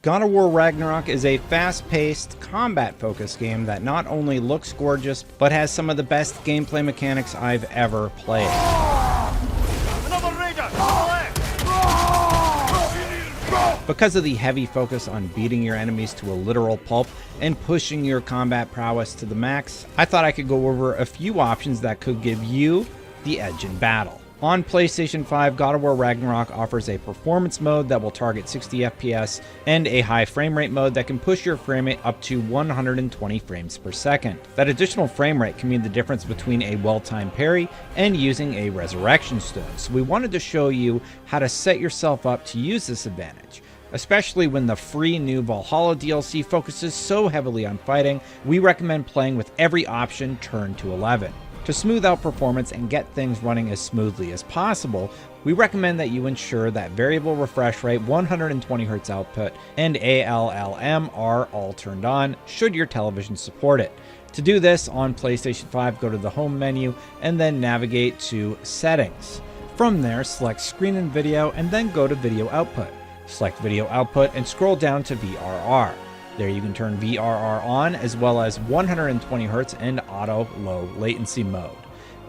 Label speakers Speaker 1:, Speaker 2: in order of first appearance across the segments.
Speaker 1: God of War Ragnarok is a fast-paced, combat-focused game that not only looks gorgeous, but has some of the best gameplay mechanics I've ever played. Because of the heavy focus on beating your enemies to a literal pulp and pushing your combat prowess to the max, I thought I could go over a few options that could give you the edge in battle. On PlayStation 5, God of War Ragnarok offers a performance mode that will target 60 FPS and a high frame rate mode that can push your frame rate up to 120 frames per second. That additional frame rate can mean the difference between a well-timed parry and using a resurrection stone, so we wanted to show you how to set yourself up to use this advantage. Especially when the free new Valhalla DLC focuses so heavily on fighting, we recommend playing with every option turned to 11. To smooth out performance and get things running as smoothly as possible, we recommend that you ensure that variable refresh rate, 120Hz output, and ALLM are all turned on should your television support it. To do this on PlayStation 5, go to the home menu and then navigate to Settings. From there, select Screen and Video and then go to Video Output. Select Video Output and scroll down to VRR. There you can turn VRR on as well as 120Hz and auto low latency mode.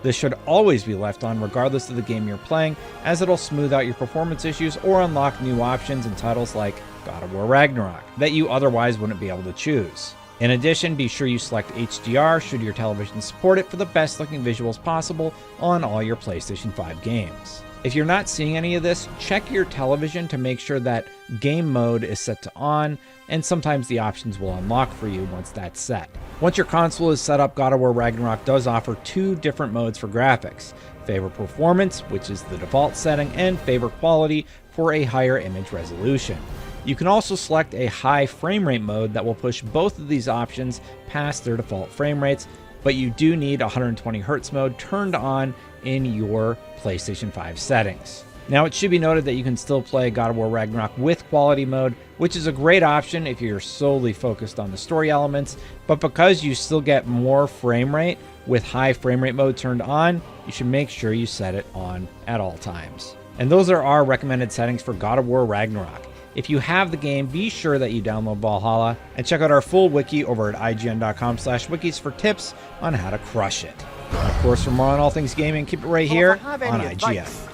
Speaker 1: This should always be left on regardless of the game you're playing, as it'll smooth out your performance issues or unlock new options in titles like God of War Ragnarok that you otherwise wouldn't be able to choose. In addition, be sure you select HDR should your television support it for the best looking visuals possible on all your PlayStation 5 games. If you're not seeing any of this, check your television to make sure that game mode is set to on, and sometimes the options will unlock for you once that's set. Once your console is set up, God of War Ragnarok does offer two different modes for graphics: Favor Performance, which is the default setting, and Favor Quality for a higher image resolution. You can also select a high frame rate mode that will push both of these options past their default frame rates, but you do need 120Hz mode turned on in your PlayStation 5 settings. Now, it should be noted that you can still play God of War Ragnarok with quality mode, which is a great option if you're solely focused on the story elements, but because you still get more frame rate with high frame rate mode turned on, you should make sure you set it on at all times. And those are our recommended settings for God of War Ragnarok. If you have the game, be sure that you download Valhalla and check out our full wiki over at ign.com/wikis for tips on how to crush it. And of course, for more on all things gaming, keep it right here on IGN.